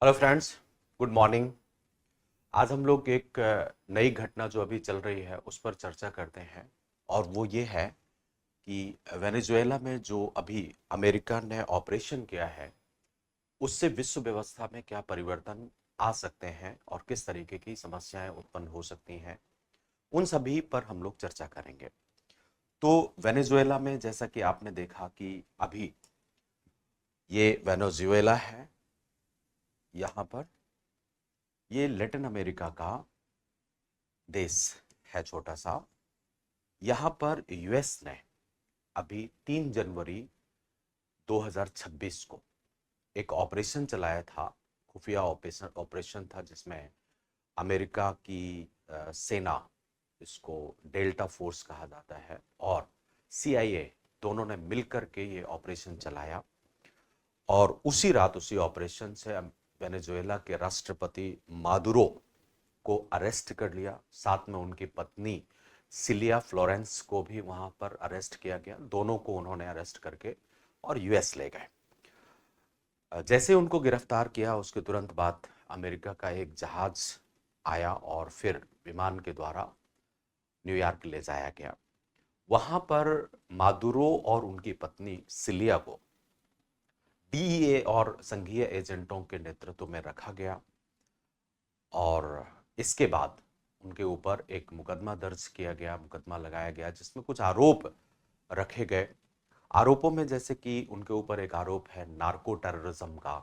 Hello friends, good morning. आज हम लोग एक नई घटना जो अभी चल रही है उस पर चर्चा करते हैं। और वो ये है कि वेनेजुएला में जो अभी अमेरिका ने ऑपरेशन किया है उससे विश्व व्यवस्था में क्या परिवर्तन आ सकते हैं और किस तरीके की समस्याएं उत्पन्न हो सकती हैं, उन सभी पर हम लोग चर्चा करेंगे। तो वेनेजुएला में जैसा कि आपने देखा कि अभी ये वेनेजुएला है, यहाँ पर ये लैटिन अमेरिका का देश है, छोटा सा। यहाँ पर यूएस ने अभी 3 जनवरी 2026 को एक ऑपरेशन चलाया था। खुफिया ऑपरेशन ऑपरेशन था जिसमें अमेरिका की सेना, इसको डेल्टा फोर्स कहा जाता है, और सीआईए दोनों ने मिलकर के ये ऑपरेशन चलाया। और उसी रात उसी ऑपरेशन से वेनेजुएला के राष्ट्रपति मादुरो को अरेस्ट कर लिया। साथ में उनकी पत्नी सिलिया फ्लोरेंस को भी वहां पर अरेस्ट किया गया। दोनों को उन्होंने अरेस्ट करके और यूएस ले गए। जैसे उनको गिरफ्तार किया उसके तुरंत बाद अमेरिका का एक जहाज आया और फिर विमान के द्वारा न्यूयॉर्क ले जाया गया। वहां पर मादुरो और उनकी पत्नी सिलिया को डीईए और संघीय एजेंटों के नेतृत्व में रखा गया। और इसके बाद उनके ऊपर एक मुकदमा दर्ज किया गया, मुकदमा लगाया गया जिसमें कुछ आरोप रखे गए। आरोपों में जैसे कि उनके ऊपर एक आरोप है नार्को टेररिज्म का,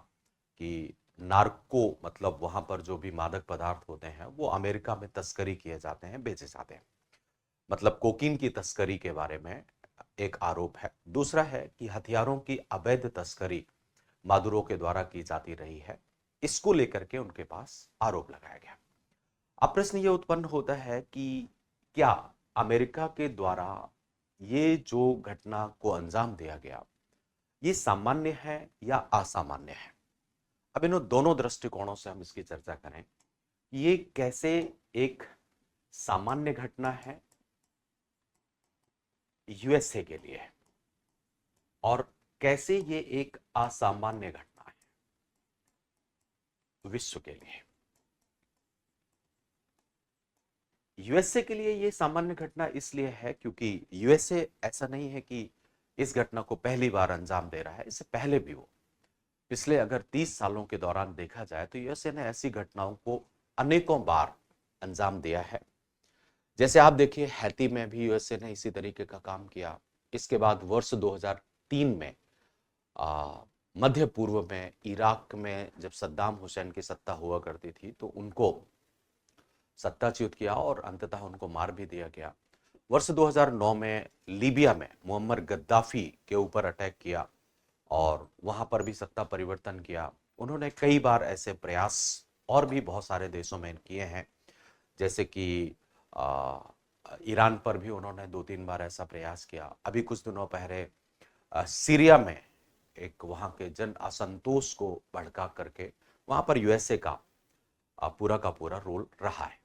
कि नार्को मतलब वहां पर जो भी मादक पदार्थ होते हैं वो अमेरिका में तस्करी किए जाते हैं, बेचे जाते हैं। मतलब कोकीन की तस्करी के बारे में एक आरोप है। दूसरा है कि हथियारों की अवैध तस्करी मादुरो के द्वारा की जाती रही है। इसको लेकर के उनके पास आरोप लगाया गया। अब प्रश्न ये उत्पन्न होता है कि क्या अमेरिका के द्वारा ये जो घटना को अंजाम दिया गया ये सामान्य है या असामान्य है। अब इन दोनों दृष्टिकोणों से हम इसकी चर्चा करें। ये कैसे एक सामान्य घटना है यूएसए के लिए, और कैसे ये एक असामान्य घटना है विश्व के लिए। यूएसए के लिए ये सामान्य घटना इसलिए है क्योंकि यूएसए ऐसा नहीं है कि इस घटना को पहली बार अंजाम दे रहा है। इससे पहले भी वो पिछले अगर 30 सालों के दौरान देखा जाए तो यूएसए ने ऐसी घटनाओं को अनेकों बार अंजाम दिया है। जैसे आप देखिए, हैती में भी यूएसए ने इसी तरीके का काम किया। इसके बाद वर्ष 2003 में मध्य पूर्व में इराक में जब सद्दाम हुसैन की सत्ता हुआ करती थी तो उनको सत्ताच्युत किया और अंततः उनको मार भी दिया गया। वर्ष 2009 में लीबिया में मुअम्मर गद्दाफी के ऊपर अटैक किया और वहां पर भी सत्ता परिवर्तन किया। उन्होंने कई बार ऐसे प्रयास और भी बहुत सारे देशों में किए हैं। जैसे कि ईरान पर भी उन्होंने 2-3 बार ऐसा प्रयास किया। अभी कुछ दिनों पहले सीरिया में एक वहां के जन असंतोष को भड़का करके वहां पर यूएसए का पूरा रोल रहा है।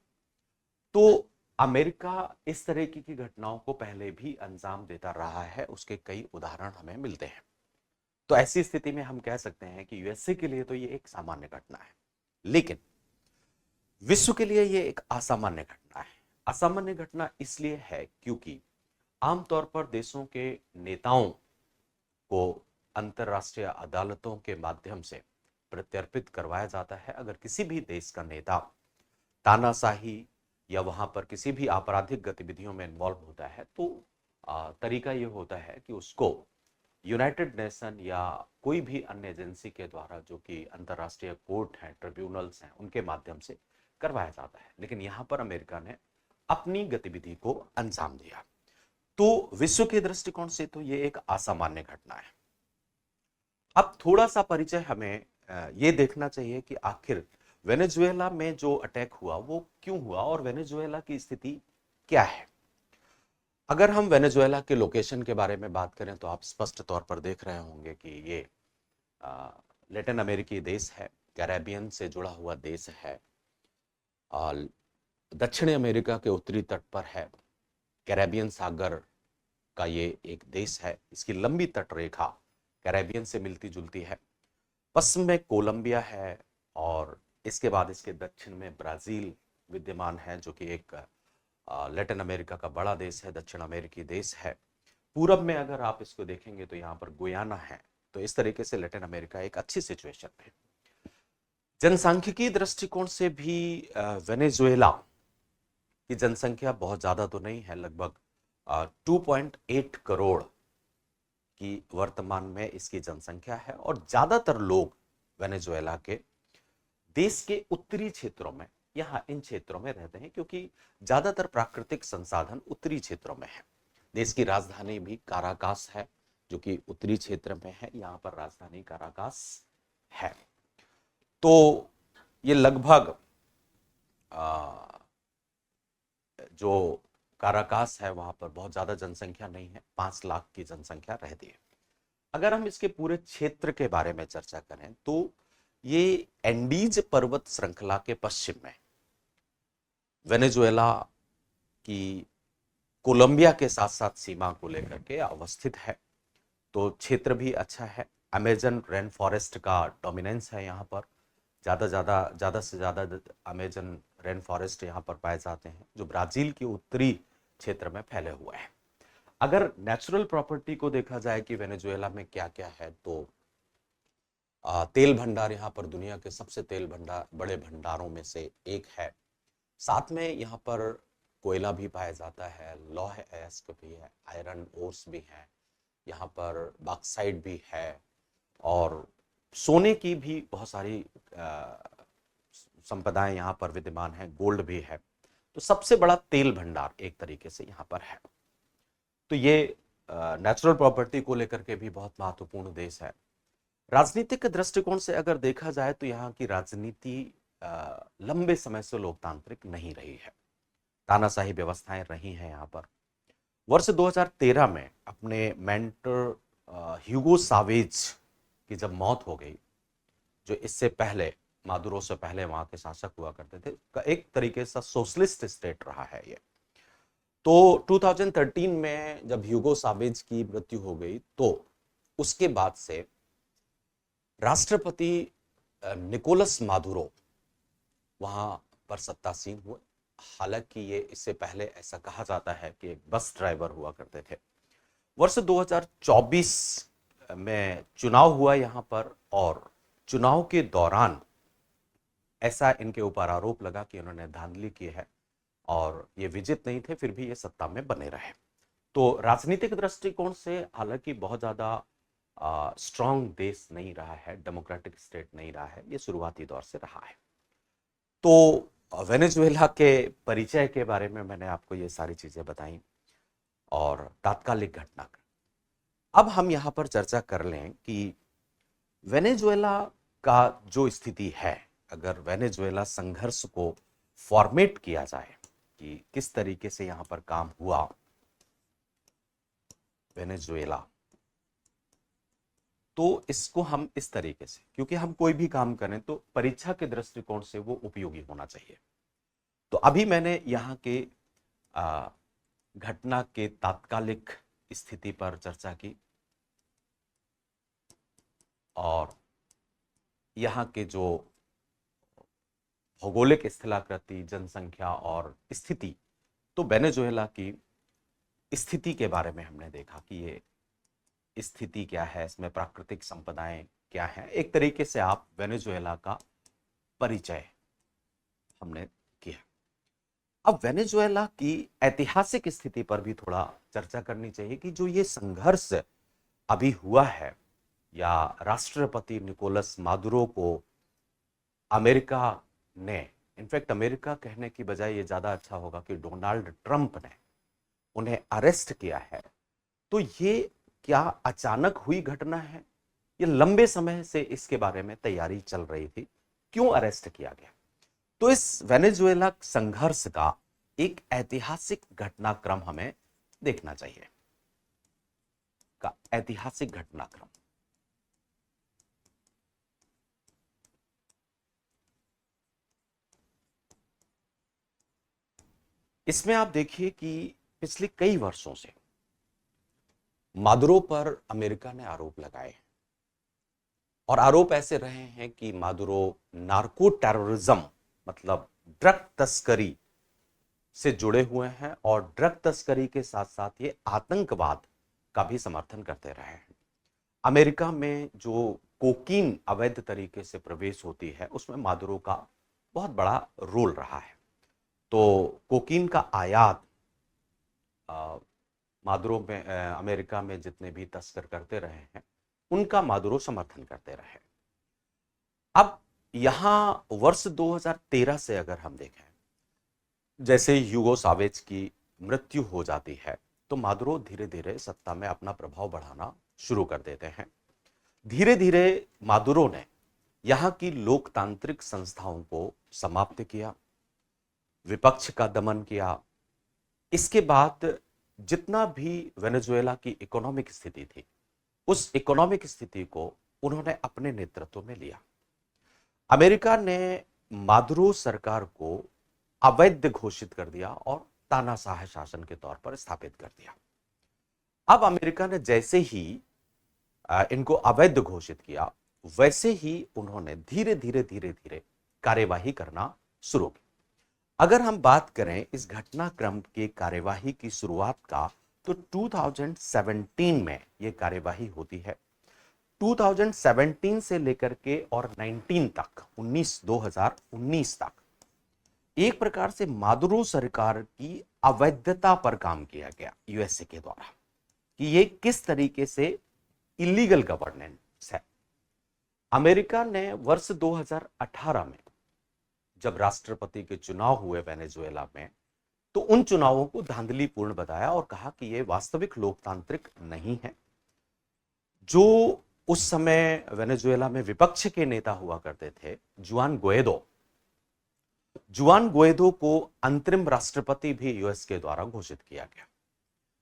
तो अमेरिका इस तरह की घटनाओं को पहले भी अंजाम देता रहा है, उसके कई उदाहरण हमें मिलते हैं। तो ऐसी स्थिति में हम कह सकते हैं कि यूएसए के लिए तो ये एक सामान्य घटना है, लेकिन विश्व के लिए ये एक असामान्य घटना है। असामान्य घटना इसलिए है क्योंकि आमतौर पर देशों के नेताओं को अंतरराष्ट्रीय अदालतों के माध्यम से प्रत्यर्पित करवाया जाता है। अगर किसी भी देश का नेता तानाशाही या वहां पर किसी भी आपराधिक गतिविधियों में इन्वॉल्व होता है तो तरीका ये होता है कि उसको यूनाइटेड नेशन या कोई भी अन्य एजेंसी के द्वारा, जो कि अंतरराष्ट्रीय कोर्ट हैं, ट्रिब्यूनल्स हैं, उनके माध्यम से करवाया जाता है। लेकिन यहां पर अमेरिका ने अपनी गतिविधि को अंजाम दिया। तो विश्व के दृष्टिकोण से तो ये एक असामान्य घटना है। अब थोड़ा सा परिचय हमें ये देखना चाहिए कि आखिर वेनेजुएला में जो अटैक हुआ वो क्यों हुआ और वेनेजुएला की स्थिति क्या है। अगर हम वेनेजुएला के लोकेशन के बारे में बात करें तो आप स्पष्ट तौर पर देख रहे होंगे कि ये लैटिन अमेरिकी देश है, कैरेबियन से जुड़ा हुआ देश है, और दक्षिणी अमेरिका के उत्तरी तट पर है। कैरेबियन सागर का ये एक देश है। इसकी लंबी तट रेखा कैरेबियन से मिलती जुलती है। पश्चिम में कोलंबिया है, और इसके बाद इसके दक्षिण में ब्राज़ील विद्यमान है, जो कि एक लैटिन अमेरिका का बड़ा देश है, दक्षिण अमेरिकी देश है। पूरब में अगर आप इसको देखेंगे तो यहाँ पर गुयाना है। तो इस तरीके से लैटिन अमेरिका एक अच्छी सिचुएशन है। जनसांख्यिकी दृष्टिकोण से भी वेनेजुएला की जनसंख्या बहुत ज्यादा तो नहीं है, लगभग 2.8 करोड़ की वर्तमान में इसकी जनसंख्या है। और ज्यादातर लोग वेनेजुएला के देश के उत्तरी क्षेत्रों में, यहाँ इन क्षेत्रों में रहते हैं, क्योंकि ज्यादातर प्राकृतिक संसाधन उत्तरी क्षेत्रों में है। देश की राजधानी भी काराकास है, जो कि उत्तरी क्षेत्र में है। यहाँ पर राजधानी काराकास है। तो ये लगभग जो काराकास है वहां पर बहुत ज्यादा जनसंख्या नहीं है, 5 लाख की जनसंख्या रहती है। अगर हम इसके पूरे क्षेत्र के बारे में चर्चा करें तो ये एंडीज पर्वत श्रृंखला के पश्चिम में वेनेजुएला की कोलंबिया के साथ साथ सीमा को लेकर के अवस्थित है। तो क्षेत्र भी अच्छा है। अमेजन रेन फॉरेस्ट का डोमिनेंस है यहाँ पर। ज्यादा से ज्यादा अमेजन रेन फॉरेस्ट यहाँ पर पाए जाते हैं, जो ब्राजील के उत्तरी क्षेत्र में फैले हुए हैं। अगर नेचुरल प्रॉपर्टी को देखा जाए कि वेनेजुएला में क्या क्या है, तो तेल भंडार यहाँ पर दुनिया के सबसे तेल भंडार बड़े भंडारों में से एक है। साथ में यहाँ पर कोयला भी पाया जाता है, लौह अयस्क भी है, आयरन ओर्स भी है, यहाँ पर बॉक्साइट भी है, और सोने की भी बहुत सारी संपदाएं यहाँ पर विद्यमान है, गोल्ड भी है। तो सबसे बड़ा तेल भंडार एक तरीके से यहाँ पर है। तो ये नेचुरल प्रॉपर्टी को लेकर के भी बहुत महत्वपूर्ण देश है। राजनीतिक दृष्टिकोण से अगर देखा जाए तो यहाँ की राजनीति लंबे समय से लोकतांत्रिक नहीं रही है, तानाशाही व्यवस्थाएं रही हैं यहाँ पर। वर्ष 2013 में अपने मेंटर ह्यूगो सावेज की जब मौत हो गई, जो इससे पहले मादुरो से पहले वहां के शासक हुआ करते थे, एक तरीके से सोशलिस्ट स्टेट रहा है ये। तो 2013 में जब ह्यूगो सावेज की मृत्यु हो गई, तो उसके बाद से राष्ट्रपति निकोलस मादुरो वहां पर सत्तासीन हुए। हालांकि ये इससे पहले ऐसा कहा जाता है कि एक बस ड्राइवर हुआ करते थे। वर्ष 2024 में चुनाव हुआ यहाँ पर, और चुनाव के दौरान ऐसा इनके ऊपर आरोप लगा कि उन्होंने धांधली की है और ये विजित नहीं थे, फिर भी ये सत्ता में बने रहे। तो राजनीतिक दृष्टिकोण से हालांकि बहुत ज्यादा स्ट्रांग देश नहीं रहा है, डेमोक्रेटिक स्टेट नहीं रहा है, ये शुरुआती दौर से रहा है। तो वेनेजुएला के परिचय के बारे में मैंने आपको ये सारी चीजें बताई और तात्कालिक घटनाक्रम। अब हम यहाँ पर चर्चा कर लें कि वेनेजुएला का जो स्थिति है, अगर वेनेजुएला संघर्ष को फॉर्मेट किया जाए कि किस तरीके से यहाँ पर काम हुआ वेनेजुएला, तो इसको हम इस तरीके से, क्योंकि हम कोई भी काम करें तो परीक्षा के दृष्टिकोण से वो उपयोगी होना चाहिए। तो अभी मैंने यहाँ के घटना के तात्कालिक स्थिति पर चर्चा की, और यहाँ के जो भौगोलिक स्थलाकृति, जनसंख्या और स्थिति, तो वेनेजुएला की स्थिति के बारे में हमने देखा कि ये स्थिति क्या है, इसमें प्राकृतिक संपदाएं क्या है। एक तरीके से आप वेनेजुएला का परिचय हमने किया। अब वेनेजुएला की ऐतिहासिक स्थिति पर भी थोड़ा चर्चा करनी चाहिए कि जो ये संघर्ष अभी हुआ है, या राष्ट्रपति निकोलस मादुरो को अमेरिका ने, इनफैक्ट अमेरिका कहने की बजाय ये ज्यादा अच्छा होगा कि डोनाल्ड ट्रंप ने उन्हें अरेस्ट किया है, तो ये क्या अचानक हुई घटना है? ये लंबे समय से इसके बारे में तैयारी चल रही थी। क्यों अरेस्ट किया गया? तो इस वेनेजुएला संघर्ष का एक ऐतिहासिक घटनाक्रम हमें देखना चाहिए, का ऐतिहासिक घटनाक्रम। इसमें आप देखिए कि पिछले कई वर्षों से मादुरो पर अमेरिका ने आरोप लगाए, और आरोप ऐसे रहे हैं कि मादुरो नार्को टेररिज्म मतलब ड्रग तस्करी से जुड़े हुए हैं और ड्रग तस्करी के साथ साथ ये आतंकवाद का भी समर्थन करते रहे हैं। अमेरिका में जो कोकीन अवैध तरीके से प्रवेश होती है उसमें मादुरो का बहुत बड़ा रोल रहा है। तो कोकीन का आयात मादुरो में अमेरिका में जितने भी तस्कर करते रहे हैं उनका मादुरो समर्थन करते रहे। अब यहां वर्ष 2013 से अगर हम देखें, जैसे ह्यूगो सावेज की मृत्यु हो जाती है तो मादुरो धीरे धीरे सत्ता में अपना प्रभाव बढ़ाना शुरू कर देते हैं। धीरे धीरे मादुरो ने यहाँ की लोकतांत्रिक संस्थाओं को समाप्त किया, विपक्ष का दमन किया। इसके बाद जितना भी वेनेजुएला की इकोनॉमिक स्थिति थी उस इकोनॉमिक स्थिति को उन्होंने अपने नेतृत्व में लिया। अमेरिका ने मादुरो सरकार को अवैध घोषित कर दिया और तानाशाह शासन के तौर पर स्थापित कर दिया। अब अमेरिका ने जैसे ही इनको अवैध घोषित किया वैसे ही उन्होंने धीरे धीरे धीरे धीरे कार्यवाही करना शुरू की। अगर हम बात करें इस घटनाक्रम के कार्यवाही की शुरुआत का तो 2017 में यह कार्यवाही होती है। 2017 से लेकर के और 2019 तक एक प्रकार से मादुरो सरकार की अवैधता पर काम किया गया यूएसए के द्वारा कि ये किस तरीके से इलीगल गवर्नेंस है। अमेरिका ने वर्ष 2018 में जब राष्ट्रपति के चुनाव हुए वेनेजुएला में तो उन चुनावों को धांधलीपूर्ण बताया और कहा कि ये वास्तविक लोकतांत्रिक नहीं है। जो उस समय वेनेजुएला में विपक्ष के नेता हुआ करते थे जुआन गुएडो को अंतरिम राष्ट्रपति भी यूएस के द्वारा घोषित किया गया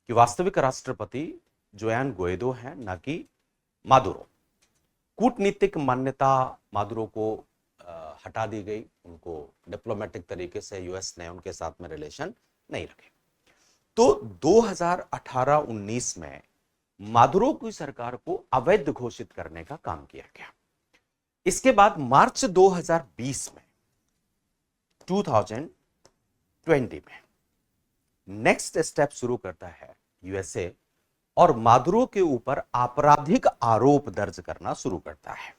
कि वास्तविक राष्ट्रपति जुआन गुएडो है, न कि मादुरो। कूटनीतिक मान्यता मादुरो को हटा दी गई, उनको डिप्लोमेटिक तरीके से यूएस ने उनके साथ में रिलेशन नहीं रखे। तो 2018-19 में मादुरो की सरकार को अवैध घोषित करने का काम किया गया। इसके बाद मार्च 2020 में 2020 में नेक्स्ट स्टेप शुरू करता है यूएसए और मादुरो के ऊपर आपराधिक आरोप दर्ज करना शुरू करता है।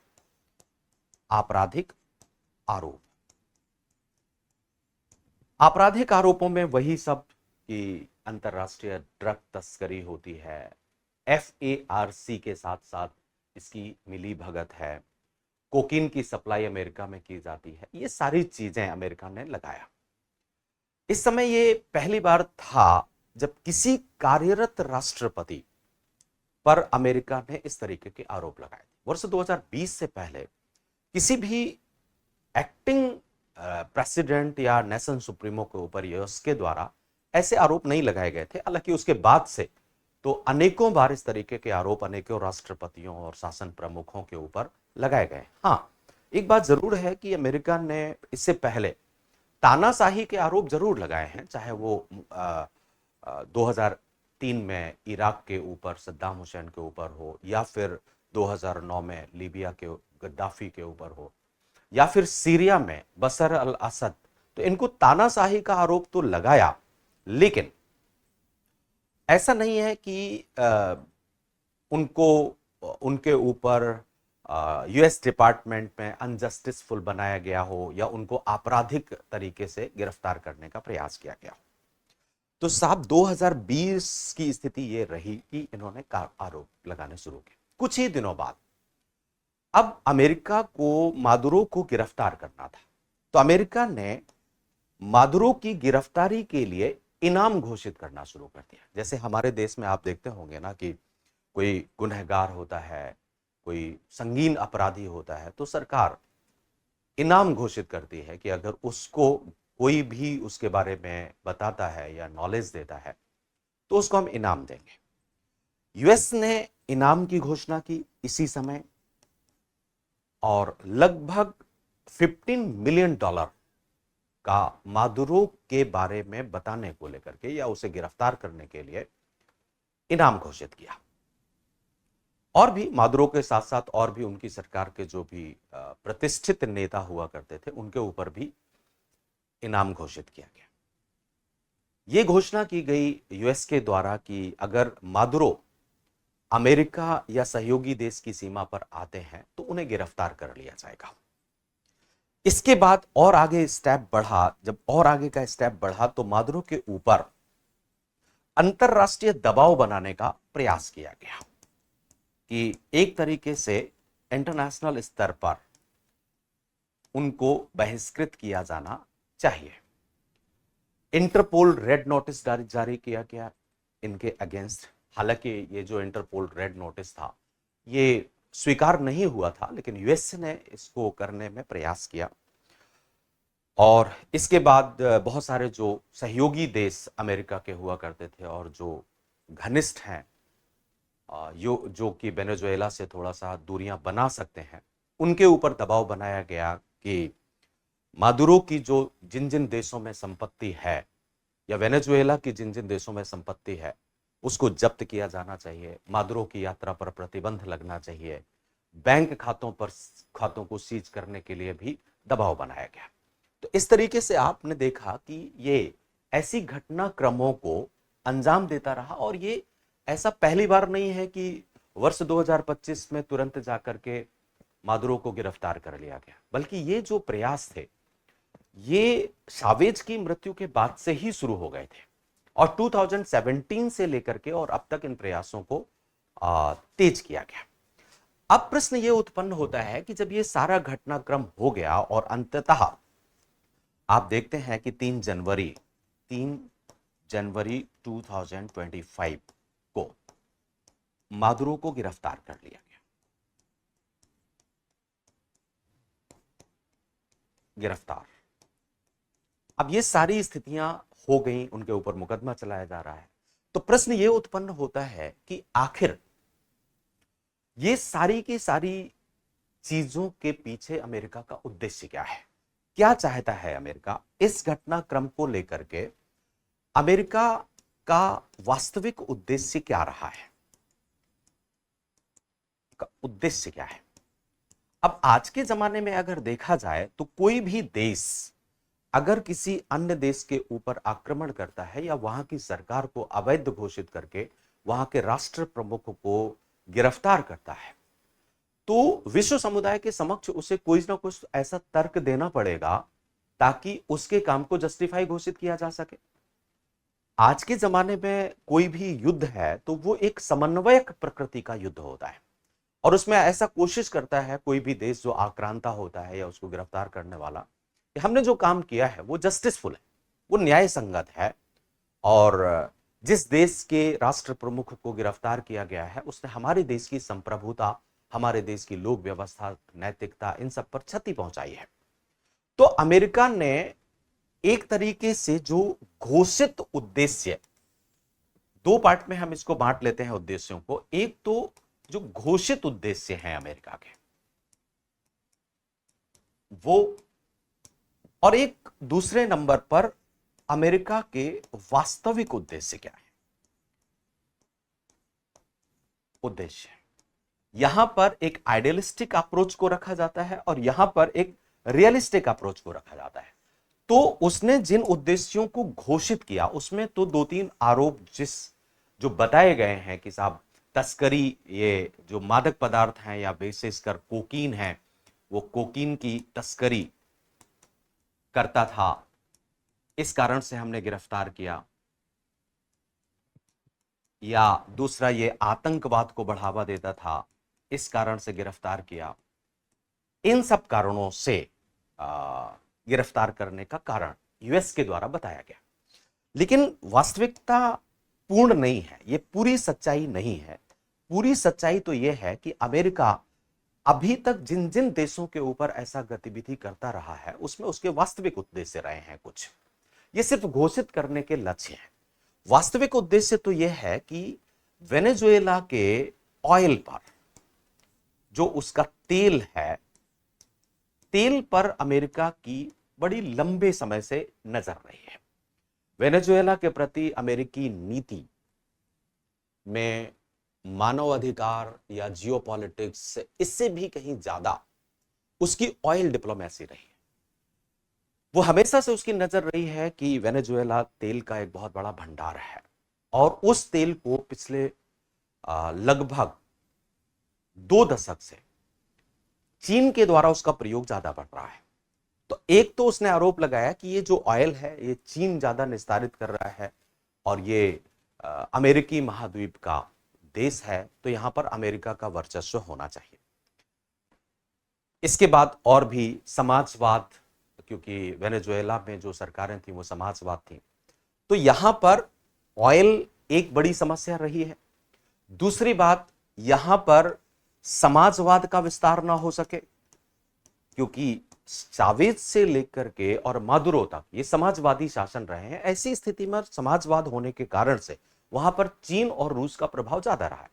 आपराधिक आरोपों में वही सब कि अंतरराष्ट्रीय ड्रग तस्करी होती है, FARC के साथ साथ इसकी मिली भगत है, कोकीन की सप्लाई अमेरिका में की जाती है, ये सारी चीजें अमेरिका ने लगाया। इस समय ये पहली बार था जब किसी कार्यरत राष्ट्रपति पर अमेरिका ने इस तरीके के आरोप लगाए थे। वर्ष 2020 से पहले किसी भी एक्टिंग प्रेसिडेंट या नेशन सुप्रीमो के ऊपर यूएस के द्वारा ऐसे आरोप नहीं लगाए गए थे। हालांकि उसके बाद से तो अनेकों बार इस तरीके के आरोप अनेकों राष्ट्रपतियों और शासन प्रमुखों के ऊपर लगाए गए। हाँ, एक बात जरूर है कि अमेरिका ने इससे पहले तानाशाही के आरोप जरूर लगाए हैं, चाहे वो 2003 में इराक के ऊपर सद्दाम हुसैन के ऊपर हो, या फिर 2009 में लीबिया के गद्दाफी के ऊपर हो, या फिर सीरिया में बशर अल असद। तो इनको तानाशाही का आरोप तो लगाया, लेकिन ऐसा नहीं है कि उनके ऊपर यूएस डिपार्टमेंट में अनजस्टिसफुल बनाया गया हो या उनको आपराधिक तरीके से गिरफ्तार करने का प्रयास किया गया हो। तो साहब 2020 की स्थिति ये रही कि इन्होंने आरोप लगाने शुरू किए। कुछ ही दिनों बाद अब अमेरिका को मादुरो को गिरफ्तार करना था, तो अमेरिका ने मादुरो की गिरफ्तारी के लिए इनाम घोषित करना शुरू कर दिया। जैसे हमारे देश में आप देखते होंगे ना कि कोई गुनहगार होता है, कोई संगीन अपराधी होता है, तो सरकार इनाम घोषित करती है कि अगर उसको कोई भी उसके बारे में बताता है या नॉलेज देता है तो उसको हम इनाम देंगे। यूएस ने इनाम की घोषणा की इसी समय और लगभग $15 मिलियन का मादुरो के बारे में बताने को लेकर के या उसे गिरफ्तार करने के लिए इनाम घोषित किया। और भी मादुरो के साथ साथ और भी उनकी सरकार के जो भी प्रतिष्ठित नेता हुआ करते थे उनके ऊपर भी इनाम घोषित किया गया। ये घोषणा की गई यूएस के द्वारा कि अगर मादुरो अमेरिका या सहयोगी देश की सीमा पर आते हैं तो उन्हें गिरफ्तार कर लिया जाएगा। इसके बाद और आगे स्टेप बढ़ा, जब और आगे का स्टेप बढ़ा तो मादुरो के ऊपर अंतरराष्ट्रीय दबाव बनाने का प्रयास किया गया कि एक तरीके से इंटरनेशनल स्तर पर उनको बहिष्कृत किया जाना चाहिए। इंटरपोल रेड नोटिस जारी किया गया इनके अगेंस्ट। हालांकि ये जो इंटरपोल रेड नोटिस था ये स्वीकार नहीं हुआ था, लेकिन यूएस ने इसको करने में प्रयास किया। और इसके बाद बहुत सारे जो सहयोगी देश अमेरिका के हुआ करते थे और जो घनिष्ठ हैं, जो कि वेनेजुएला से थोड़ा सा दूरियां बना सकते हैं, उनके ऊपर दबाव बनाया गया कि मादुरो की जो जिन जिन देशों में संपत्ति है या वेनेजुएला की जिन जिन देशों में संपत्ति है उसको जब्त किया जाना चाहिए, मादुरो की यात्रा पर प्रतिबंध लगना चाहिए, बैंक खातों को सीज करने के लिए भी दबाव बनाया गया। तो इस तरीके से आपने देखा कि ये ऐसी घटनाक्रमों को अंजाम देता रहा। और ये ऐसा पहली बार नहीं है कि वर्ष 2025 में तुरंत जाकर के मादुरो को गिरफ्तार कर लिया गया, बल्कि ये जो प्रयास थे ये चावेज की मृत्यु के बाद से ही शुरू हो गए थे और 2017 से लेकर के और अब तक इन प्रयासों को तेज किया गया। अब प्रश्न ये उत्पन्न होता है कि जब ये सारा घटनाक्रम हो गया और अंततः आप देखते हैं कि 3 जनवरी 2025 को मादुरो को गिरफ्तार कर लिया गया। गिरफ्तार। अब ये सारी स्थितियां हो गई, उनके ऊपर मुकदमा चलाया जा रहा है। तो प्रश्न ये उत्पन्न होता है कि आखिर ये सारी की सारी चीजों के पीछे अमेरिका का उद्देश्य क्या है, क्या चाहता है अमेरिका इस घटनाक्रम को लेकर के? अमेरिका का वास्तविक उद्देश्य क्या रहा है, का उद्देश्य क्या है? अब आज के जमाने में अगर देखा जाए तो कोई भी देश अगर किसी अन्य देश के ऊपर आक्रमण करता है या वहां की सरकार को अवैध घोषित करके वहां के राष्ट्र प्रमुख को गिरफ्तार करता है तो विश्व समुदाय के समक्ष उसे कोई ना कुछ ऐसा तर्क देना पड़ेगा ताकि उसके काम को जस्टिफाई घोषित किया जा सके। आज के जमाने में कोई भी युद्ध है तो वो एक समन्वयक प्रकृति का युद्ध होता है और उसमें ऐसा कोशिश करता है कोई भी देश जो आक्रांता होता है या उसको गिरफ्तार करने वाला, हमने जो काम किया है वो जस्टिसफुल है, वो न्याय संगत है। और जिस देश के राष्ट्र प्रमुख को गिरफ्तार किया गया है उसने हमारे देश की संप्रभुता, हमारे देश की लोक व्यवस्था, नैतिकता, इन सब पर क्षति पहुंचाई है। तो अमेरिका ने एक तरीके से जो घोषित उद्देश्य, 2 पार्ट में हम इसको बांट लेते हैं उद्देश्यों को। एक तो जो घोषित उद्देश्य हैं अमेरिका के वो, और एक दूसरे नंबर पर अमेरिका के वास्तविक उद्देश्य क्या है। उद्देश्य यहां पर एक आइडियलिस्टिक अप्रोच को रखा जाता है और यहां पर एक रियलिस्टिक अप्रोच को रखा जाता है। तो उसने जिन उद्देश्यों को घोषित किया उसमें तो 2-3 आरोप जो बताए गए हैं कि साहब तस्करी, ये जो मादक पदार्थ हैं या विशेषकर कोकीन है, वो कोकीन की तस्करी करता था, इस कारण से हमने गिरफ्तार किया। या दूसरा, ये आतंकवाद को बढ़ावा देता था, इस कारण से गिरफ्तार किया। इन सब कारणों से गिरफ्तार करने का कारण यूएस के द्वारा बताया गया, लेकिन वास्तविकता पूर्ण नहीं है, ये पूरी सच्चाई नहीं है। पूरी सच्चाई तो यह है कि अमेरिका अभी तक जिन जिन देशों के ऊपर ऐसा गतिविधि करता रहा है उसमें उसके वास्तविक उद्देश्य रहे हैं कुछ, ये सिर्फ घोषित करने के लक्ष्य हैं। वास्तविक उद्देश्य तो यह है कि वेनेजुएला के ऑयल पर, जो उसका तेल है, तेल पर अमेरिका की बड़ी लंबे समय से नजर रही है। वेनेजुएला के प्रति अमेरिकी नीति में मानवाधिकार या जियोपॉलिटिक्स, इससे भी कहीं ज्यादा उसकी ऑयल डिप्लोमेसी रही है। वो हमेशा से उसकी नजर रही है कि वेनेजुएला तेल का एक बहुत बड़ा भंडार है और उस तेल को पिछले लगभग 2 दशक से चीन के द्वारा उसका प्रयोग ज्यादा बढ़ रहा है। तो एक तो उसने आरोप लगाया कि ये जो ऑयल है ये चीन ज्यादा निस्तारित कर रहा है और ये अमेरिकी महाद्वीप का देश है, तो यहां पर अमेरिका का वर्चस्व होना चाहिए। इसके बाद और भी समाजवाद, क्योंकि वेनेजुएला में जो सरकारें थी वो समाजवाद थी, तो यहां पर ऑयल एक बड़ी समस्या रही है। दूसरी बात, यहां पर समाजवाद का विस्तार ना हो सके, क्योंकि चावेज से लेकर के और मादुरो तक ये समाजवादी शासन रहे हैं। ऐसी स्थिति में समाजवाद होने के कारण से वहां पर चीन और रूस का प्रभाव ज्यादा रहा है।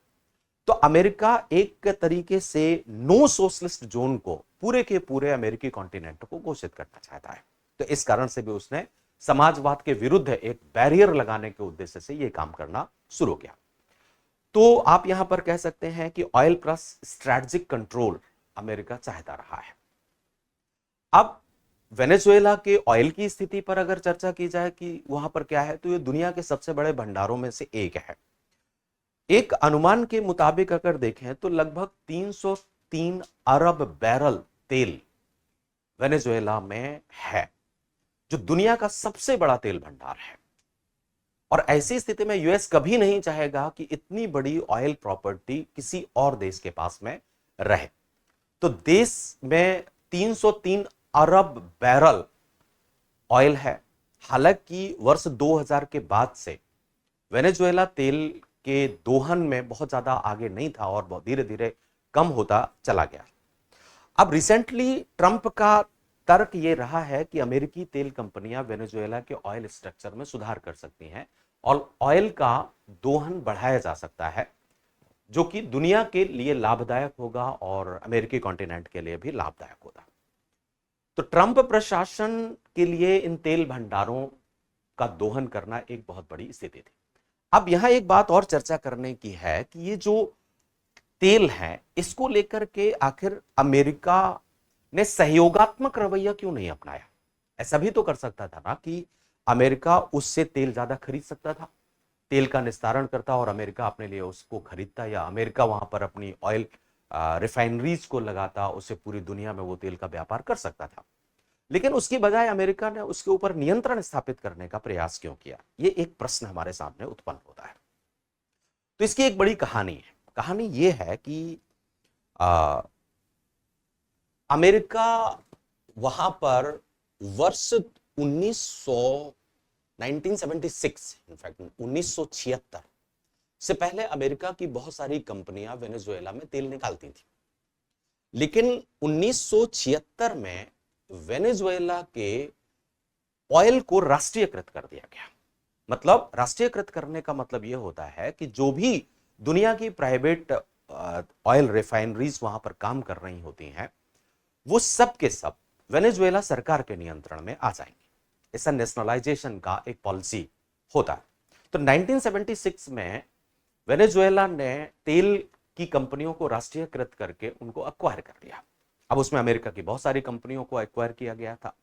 तो अमेरिका एक तरीके से नो सोशलिस्ट जोन को पूरे के पूरे अमेरिकी कॉन्टिनेंट को घोषित करना चाहता है। तो इस कारण से भी उसने समाजवाद के विरुद्ध एक बैरियर लगाने के उद्देश्य से यह काम करना शुरू किया। तो आप यहां पर कह सकते हैं कि oil plus strategic control America चाहता रहा है। अब वेनेजुएला के ऑयल की स्थिति पर अगर चर्चा की जाए कि वहां पर क्या है, तो ये दुनिया के सबसे बड़े भंडारों में से एक है। एक अनुमान के मुताबिक अगर देखें तो लगभग 303 अरब बैरल तेल वेनेजुएला में है, जो दुनिया का सबसे बड़ा तेल भंडार है। और ऐसी स्थिति में यूएस कभी नहीं चाहेगा कि इतनी बड़ी ऑयल प्रॉपर्टी किसी और देश के पास में रहे। तो देश में 303 अरब बैरल ऑयल है। हालांकि वर्ष 2000 के बाद से वेनेजुएला तेल के दोहन में बहुत ज्यादा आगे नहीं था और धीरे धीरे कम होता चला गया। अब रिसेंटली ट्रंप का तर्क यह रहा है कि अमेरिकी तेल कंपनियां वेनेजुएला के ऑयल स्ट्रक्चर में सुधार कर सकती हैं और ऑयल का दोहन बढ़ाया जा सकता है, जो कि दुनिया के लिए लाभदायक होगा और अमेरिकी कॉन्टिनेंट के लिए भी लाभदायक होगा। तो ट्रंप प्रशासन के लिए इन तेल भंडारों का दोहन करना एक बहुत बड़ी स्थिति थी। अब यहां एक बात और चर्चा करने की है कि ये जो तेल है इसको लेकर के आखिर अमेरिका ने सहयोगात्मक रवैया क्यों नहीं अपनाया। ऐसा भी तो कर सकता था ना कि अमेरिका उससे तेल ज्यादा खरीद सकता था, तेल का निस्तारण करता और अमेरिका अपने लिए उसको खरीदता, या अमेरिका वहां पर अपनी ऑयल रिफाइनरीज को लगाता, उससे पूरी दुनिया में वो तेल का व्यापार कर सकता था। लेकिन उसकी बजाय अमेरिका ने उसके ऊपर नियंत्रण स्थापित करने का प्रयास क्यों किया, ये एक प्रश्न हमारे सामने उत्पन्न होता है। तो इसकी एक बड़ी कहानी है। कहानी ये है कि अमेरिका वहां पर वर्ष 1976 इनफैक्ट 1976 से पहले अमेरिका की बहुत सारी कंपनियां वेनेजुएला में तेल निकालती थी। लेकिन 1976 में वेनेजुएला के ऑयल को राष्ट्रीयकृत कर दिया गया। मतलब राष्ट्रीयकृत करने का मतलब यह होता है कि जो भी दुनिया की प्राइवेट ऑयल रिफाइनरीज वहां पर काम कर रही होती हैं, वो सब के सब वेनेजुएला सरकार के नियंत्रण में आ जाएंगे। ऐसा नेशनलाइजेशन का एक पॉलिसी होता है। तो 1976 में वेनेजुएला ने तेल की कंपनियों को राष्ट्रीयकृत करके उनको एक्वायर कर लिया। अब उसमें अमेरिका की बहुत सारी कंपनियों को एक्वायर किया गया था।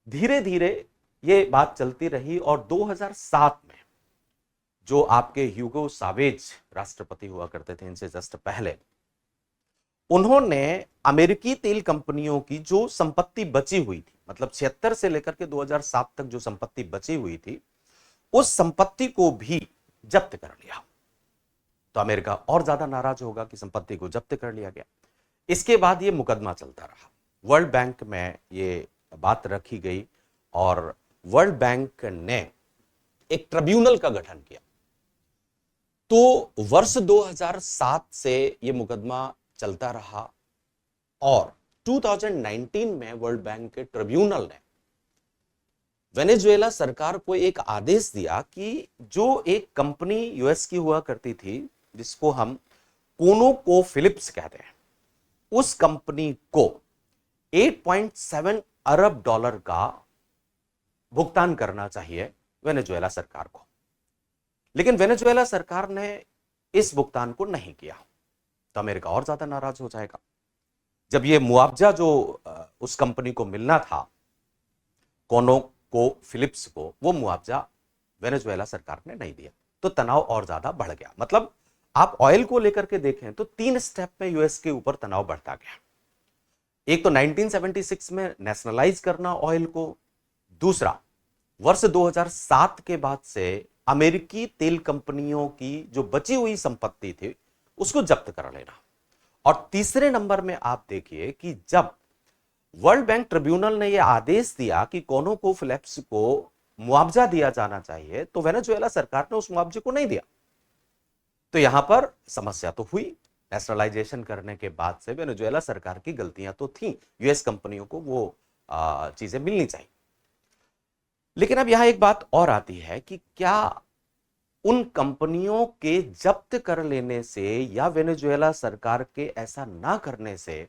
धीरे धीरे ये बात चलती रही और 2007 में जो आपके ह्यूगो सावेज राष्ट्रपति हुआ करते थे इनसे जस्ट पहले, उन्होंने अमेरिकी तेल कंपनियों की जो संपत्ति बची हुई थी, मतलब 76 से लेकर के 2007 तक जो संपत्ति बची हुई थी, उस संपत्ति को भी जब्त कर लिया। तो अमेरिका और ज्यादा नाराज होगा कि संपत्ति को जब्त कर लिया गया। इसके बाद यह मुकदमा चलता रहा, वर्ल्ड बैंक में यह बात रखी गई और वर्ल्ड बैंक ने एक ट्रिब्यूनल का गठन किया। तो वर्ष 2007 से यह मुकदमा चलता रहा और 2019 में वर्ल्ड बैंक के ट्रिब्यूनल ने वेनेजुएला सरकार को एक आदेश दिया कि जो एक कंपनी यूएस की हुआ करती थी जिसको हम कोनोकोफिलिप्स कहते हैं, उस कंपनी को 8.7 अरब डॉलर का भुगतान करना चाहिए वेनेजुएला सरकार को। लेकिन वेनेजुएला सरकार ने इस भुगतान को नहीं किया तो अमेरिका और ज्यादा नाराज हो जाएगा। जब ये मुआवजा जो उस कंपनी को मिलना था, कोनो को फिलिप्स को, वो मुआवजा वेनेजुएला सरकार ने नहीं दिया तो तनाव और ज्यादा बढ़ गया। मतलब आप ऑयल को लेकर के देखें तो 3 स्टेप में यूएस के ऊपर तनाव बढ़ता गया। एक तो 1976 में नेशनलाइज करना ऑयल को, दूसरा वर्ष 2007 के बाद से अमेरिकी तेल कंपनियों की जो बची हुई संपत्ति थी उसको जब्त कर लेना, और तीसरे नंबर में आप देखिए कि जब वर्ल्ड बैंक ट्रिब्यूनल ने यह आदेश दिया कि कोनो को फिलिप्स को मुआवजा दिया जाना चाहिए तो वेनेजुएला सरकार ने उस मुआवजे को नहीं दिया। तो यहां पर समस्या तो हुई। नेशनलाइजेशन करने के बाद से वेनेजुएला सरकार की गलतियां तो थी, यूएस कंपनियों को वो चीजें मिलनी चाहिए। लेकिन अब यहां एक बात और आती है कि क्या उन कंपनियों के जब्त कर लेने से या वेनेजुएला सरकार के ऐसा ना करने से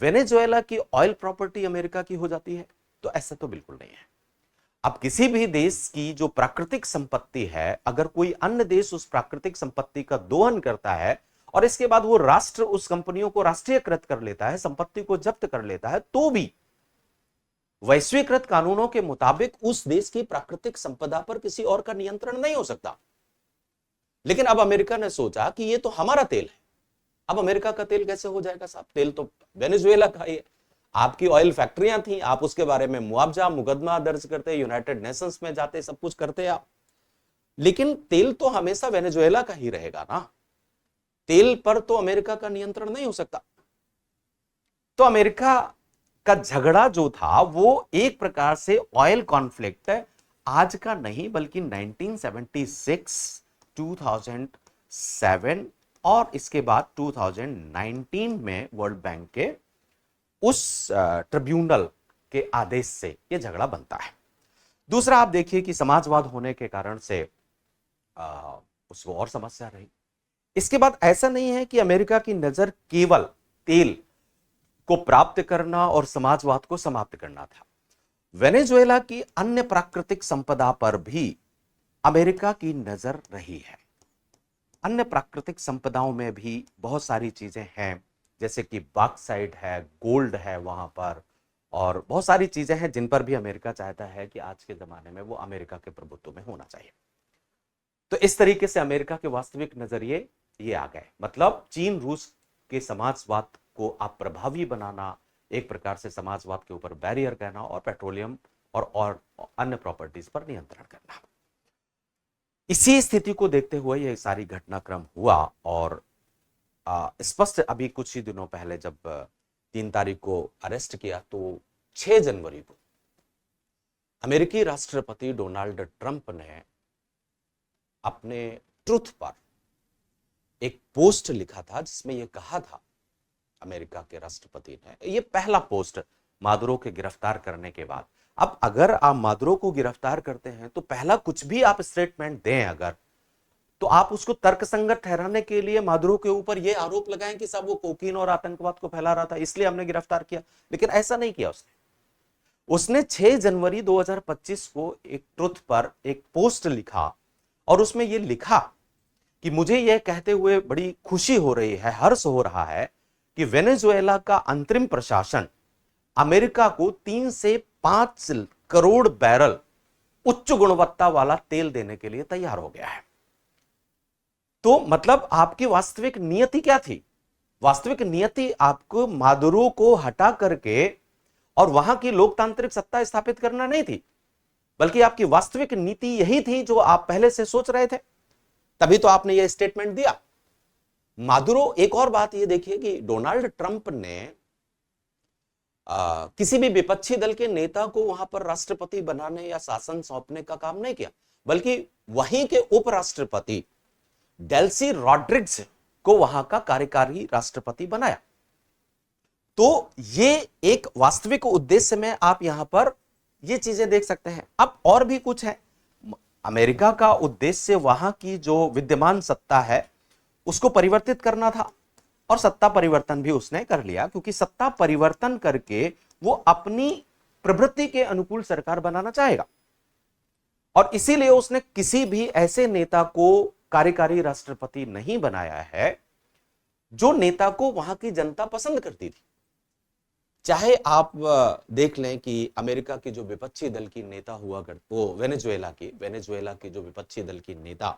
वेनेजुएला की ऑयल प्रॉपर्टी अमेरिका की हो जाती है? तो ऐसा तो बिल्कुल नहीं है। अब किसी भी देश की जो प्राकृतिक संपत्ति है, अगर कोई अन्य देश उस प्राकृतिक संपत्ति का दोहन करता है और इसके बाद वो राष्ट्र उस कंपनियों को राष्ट्रीयकृत कर लेता है, संपत्ति को जब्त कर लेता है, तो भी वैश्वीकृत कानूनों के मुताबिक उस देश की प्राकृतिक संपदा पर किसी और का नियंत्रण नहीं हो सकता। लेकिन अब अमेरिका ने सोचा कि ये तो हमारा तेल है, अब अमेरिका का तेल कैसे हो जाएगा साहब? तेल तो वेनेजुएला का ही है। आपकी ऑयल फैक्ट्रियां थी, आप उसके बारे में मुआवजा मुकदमा दर्ज करते, यूनाइटेड नेशंस में जाते, सब कुछ करते आप, लेकिन तेल तो हमेशा वेनेजुएला का ही रहेगा ना। तेल पर तो अमेरिका का नियंत्रण नहीं हो सकता। तो अमेरिका का झगड़ा जो था वो एक प्रकार से ऑयल कॉन्फ्लिक्ट आज का नहीं बल्कि 1976, 2007 और इसके बाद 2019 में वर्ल्ड बैंक के उस ट्रिब्यूनल के आदेश से यह झगड़ा बनता है। दूसरा आप देखिए कि समाजवाद होने के कारण से उसको और समस्या रही। इसके बाद ऐसा नहीं है कि अमेरिका की नजर केवल तेल को प्राप्त करना और समाजवाद को समाप्त करना था। वेनेजुएला की अन्य प्राकृतिक संपदा पर भी अमेरिका की नजर रही है। अन्य प्राकृतिक संपदाओं में भी बहुत सारी चीजें हैं, जैसे कि बॉक्साइट है, गोल्ड है वहां पर, और बहुत सारी चीजें हैं जिन पर भी अमेरिका चाहता है कि आज के जमाने में वो अमेरिका के प्रभुत्व में होना चाहिए। तो इस तरीके से अमेरिका के वास्तविक नजरिए ये आ गए। मतलब चीन रूस के समाजवाद को आप प्रभावी बनाना, एक प्रकार से समाजवाद के ऊपर बैरियर कहना, और पेट्रोलियम और अन्य प्रॉपर्टीज पर नियंत्रण करना। इसी स्थिति को देखते हुए यह सारी घटनाक्रम हुआ, और स्पष्ट अभी कुछ ही दिनों पहले जब 3 तारीख को अरेस्ट किया तो 6 जनवरी को अमेरिकी राष्ट्रपति डोनाल्ड ट्रंप ने अपने ट्रुथ पर एक पोस्ट लिखा था जिसमें यह कहा था, अमेरिका के राष्ट्रपति ने, यह पहला पोस्ट मादुरो के गिरफ्तार करने के बाद। अब अगर आप मादुरो को गिरफ्तार करते हैं तो पहला कुछ भी आप स्टेटमेंट दें अगर, तो आप उसको तर्कसंगत ठहराने के लिए मादुरो के ऊपर यह आरोप लगाएं कि साहब वो कोकीन और आतंकवाद को फैला रहा था इसलिए हमने गिरफ्तार किया। लेकिन ऐसा नहीं किया उसने 6 जनवरी 2025 को एक ट्रुथ पर एक पोस्ट लिखा, और उसमें यह लिखा कि मुझे यह कहते हुए बड़ी खुशी हो रही है, हर्ष हो रहा है कि वेनेजुएला का अंतरिम प्रशासन अमेरिका को 3 से 5 करोड़ बैरल उच्च गुणवत्ता वाला तेल देने के लिए तैयार हो गया है। तो मतलब आपकी वास्तविक नियति क्या थी? वास्तविक नियति आपको मादुरो को हटा करके और वहां की लोकतांत्रिक सत्ता स्थापित करना नहीं थी, बल्कि आपकी वास्तविक नीति यही थी जो आप पहले से सोच रहे थे। तभी तो आपने यह स्टेटमेंट दिया। मादुरो, एक और बात यह देखिए कि डोनाल्ड ट्रंप ने किसी भी विपक्षी दल के नेता को वहां पर राष्ट्रपति बनाने या शासन सौंपने का काम नहीं किया, बल्कि वहीं के उपराष्ट्रपति डेल्सी रॉड्रिग्स को वहां का कार्यकारी राष्ट्रपति बनाया। तो ये एक वास्तविक उद्देश्य में आप यहां पर ये चीजें देख सकते हैं। अब और भी कुछ है। अमेरिका का उद्देश्य वहां की जो विद्यमान सत्ता है उसको परिवर्तित करना था, और सत्ता परिवर्तन भी उसने कर लिया, क्योंकि सत्ता परिवर्तन करके वो अपनी प्रवृत्ति के अनुकूल सरकार बनाना चाहेगा। और इसीलिए उसने किसी भी ऐसे नेता को कार्यकारी राष्ट्रपति नहीं बनाया है जो नेता को वहां की जनता पसंद करती थी। चाहे आप देख लें कि अमेरिका की जो विपक्षी दल की नेता हुआ वो वेनेजुएला की जो विपक्षी दल की नेता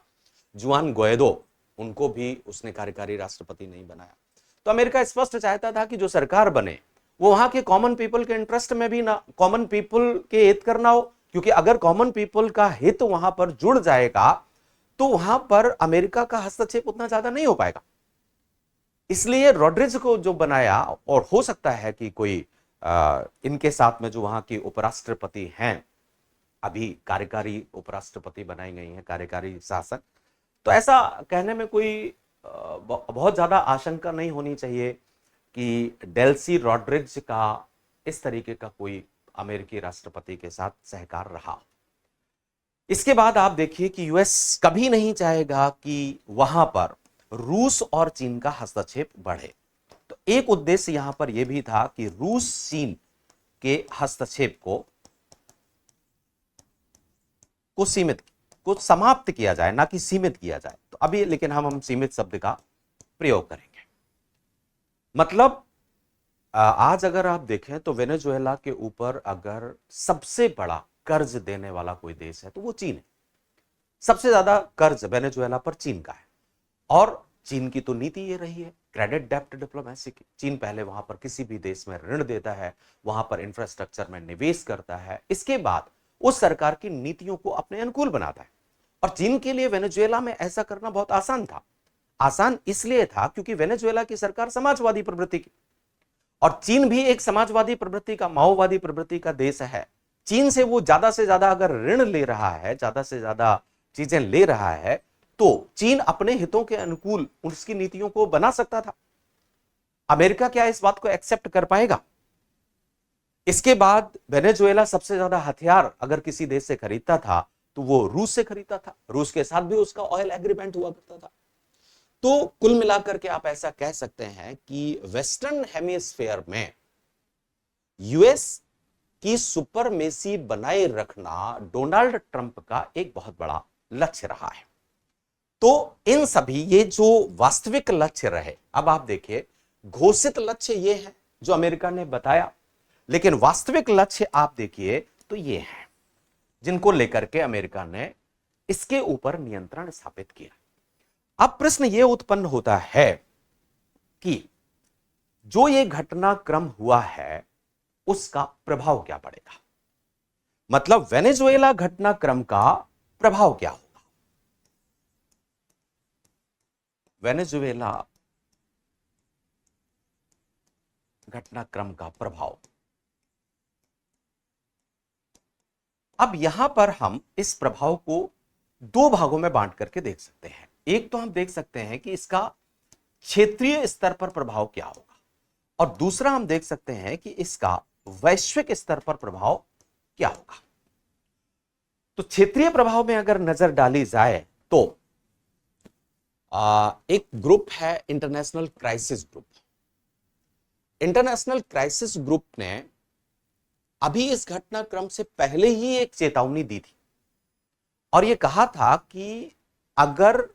जुआन ग्वाइडो, उनको भी उसने कार्यकारी राष्ट्रपति नहीं बनाया। तो अमेरिका स्पष्ट चाहता था कि जो सरकार बने वो वहां के कॉमन पीपल के इंटरेस्ट में भी ना, कॉमन पीपल के हित करना हो, क्योंकि अगर कॉमन पीपल का हित वहां पर जुड़ जाएगा तो वहां पर अमेरिका का हस्तक्षेप उतना ज्यादा नहीं हो पाएगा। इसलिए रॉड्रिग्स को जो बनाया, और हो सकता है कि कोई इनके साथ में जो वहां की उपराष्ट्रपति हैं, अभी कार्यकारी उपराष्ट्रपति बनाई गई हैं, कार्यकारी शासक, तो ऐसा कहने में कोई बहुत ज्यादा आशंका नहीं होनी चाहिए कि डेल्सी रॉड्रिग्स का इस तरीके का कोई अमेरिकी राष्ट्रपति के साथ सहकार रहा। इसके बाद आप देखिए कि यूएस कभी नहीं चाहेगा कि वहां पर रूस और चीन का हस्तक्षेप बढ़े। तो एक उद्देश्य यहां पर यह भी था कि रूस चीन के हस्तक्षेप को समाप्त किया जाए, ना कि सीमित किया जाए। तो अभी लेकिन हम सीमित शब्द का प्रयोग करेंगे। मतलब आज अगर आप देखें तो वेनेजुएला के ऊपर अगर सबसे बड़ा कर्ज देने वाला कोई देश है तो वो चीन है। सबसे ज्यादा कर्ज वेनेजुएला पर चीन का है, और चीन की तो नीति ये रही है क्रेडिट डेप्ट डिप्लोमेसी की। चीन पहले वहां पर किसी भी देश में ऋण देता है, वहां पर इंफ्रास्ट्रक्चर में निवेश करता है, इसके बाद उस सरकार की नीतियों को अपने अनुकूल बनाता है। और चीन के लिए वेनेजुएला में ऐसा करना बहुत आसान था। आसान इसलिए था क्योंकि वेनेजुएला की सरकार समाजवादी प्रवृत्ति की, और चीन भी एक समाजवादी प्रवृत्ति का, माओवादी प्रवृत्ति का देश है। चीन से वो ज्यादा से ज्यादा अगर ऋण ले रहा है, ज्यादा से ज्यादा चीजें ले रहा है, तो चीन अपने हितों के अनुकूल उसकी नीतियों को बना सकता था। अमेरिका क्या इस बात को एक्सेप्ट कर पाएगा? इसके बाद वेनेजुएला सबसे ज्यादा हथियार अगर किसी देश से खरीदता था तो वो रूस से खरीदता था। रूस के साथ भी उसका ऑयल एग्रीमेंट हुआ करता था। तो कुल मिलाकर के आप ऐसा कह सकते हैं कि वेस्टर्न हेमिस्फीयर में यूएस की सुपरमेसी बनाए रखना डोनाल्ड ट्रंप का एक बहुत बड़ा लक्ष्य रहा है। तो इन सभी ये जो वास्तविक लक्ष्य रहे, अब आप देखिए घोषित लक्ष्य ये है जो अमेरिका ने बताया, लेकिन वास्तविक लक्ष्य आप देखिए तो ये है जिनको लेकर के अमेरिका ने इसके ऊपर नियंत्रण स्थापित किया। अब प्रश्न ये उत्पन्न होता है कि जो ये घटनाक्रम हुआ है उसका प्रभाव क्या पड़ेगा, मतलब वेनेजुएला घटनाक्रम का प्रभाव क्या होगा। वेनेजुएला घटनाक्रम का प्रभाव, अब यहां पर हम इस प्रभाव को दो भागों में बांट करके देख सकते हैं। एक तो हम देख सकते हैं कि इसका क्षेत्रीय स्तर पर प्रभाव क्या होगा, और दूसरा हम देख सकते हैं कि इसका वैश्विक स्तर पर प्रभाव क्या होगा। तो क्षेत्रीय प्रभाव में अगर नजर डाली जाए तो एक ग्रुप है international crisis group. International crisis group ने अभी इस घटनाक्रम से पहले ही एक चेतावनी दी थी, और यह कहा था कि अगर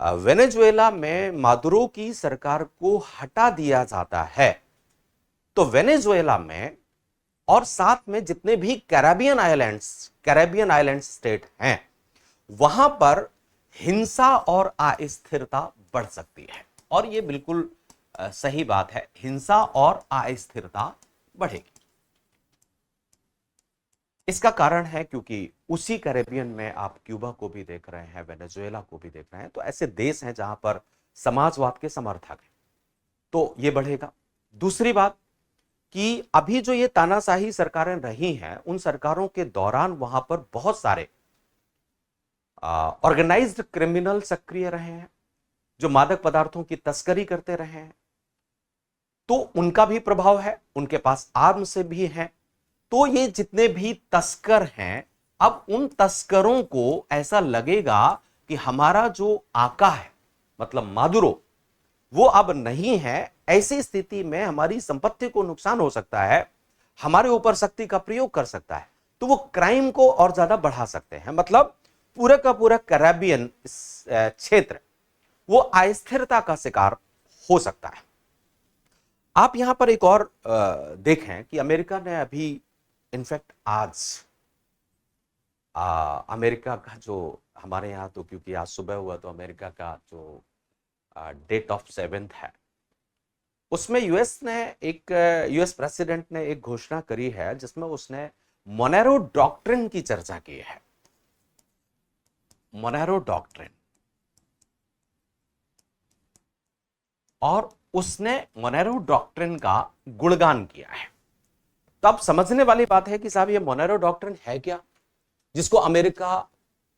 वेनेजुएला में मादुरो की सरकार को हटा दिया जाता है तो वेनेजुएला में और साथ में जितने भी कैरेबियन आइलैंड्स स्टेट हैं वहां पर हिंसा और अस्थिरता बढ़ सकती है। और यह बिल्कुल सही बात है, हिंसा और अस्थिरता बढ़ेगी। इसका कारण है क्योंकि उसी कैरेबियन में आप क्यूबा को भी देख रहे हैं, वेनेजुएला को भी देख रहे हैं। तो ऐसे देश हैं जहां पर समाजवाद के समर्थक हैं, तो यह बढ़ेगा। दूसरी बात कि अभी जो ये तानाशाही सरकारें रही हैं उन सरकारों के दौरान वहां पर बहुत सारे ऑर्गेनाइज्ड क्रिमिनल सक्रिय रहे हैं जो मादक पदार्थों की तस्करी करते रहे हैं, तो उनका भी प्रभाव है, उनके पास आर्म्स भी हैं। तो ये जितने भी तस्कर हैं, अब उन तस्करों को ऐसा लगेगा कि हमारा जो आका है मतलब मादुरो वो अब नहीं है। ऐसी स्थिति में हमारी संपत्ति को नुकसान हो सकता है, हमारे ऊपर शक्ति का प्रयोग कर सकता है, तो वो क्राइम को और ज्यादा बढ़ा सकते हैं। मतलब पूरा का पूरा कैरेबियन क्षेत्र वो अस्थिरता का शिकार हो सकता है। आप यहां पर एक और देखें कि अमेरिका ने अभी इनफैक्ट आज अमेरिका का जो हमारे यहाँ तो क्योंकि आज सुबह हुआ तो अमेरिका का जो डेट ऑफ 7 है उसमें यूएस प्रेसिडेंट ने एक घोषणा करी है जिसमें उसने मोनेरो डॉक्ट्रिन की चर्चा की है। मोनेरो डॉक्ट्रिन, और उसने मोनेरो डॉक्ट्रिन का गुणगान किया है। तो अब समझने वाली बात है कि साहब ये मोनेरो डॉक्ट्रिन है क्या, जिसको अमेरिका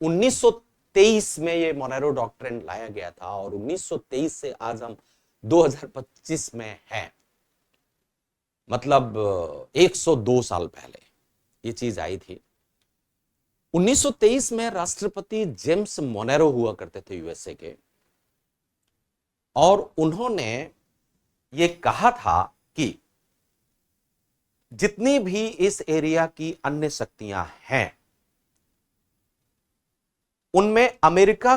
1923 में ये मोनेरो डॉक्ट्रिन लाया गया था और 1923 से आज हम 2025 में हैं, मतलब 102 साल पहले ये चीज आई थी। 1923 में राष्ट्रपति जेम्स मोनेरो हुआ करते थे यूएसए के, और उन्होंने ये कहा था कि जितनी भी इस एरिया की अन्य शक्तियां हैं उनमें अमेरिका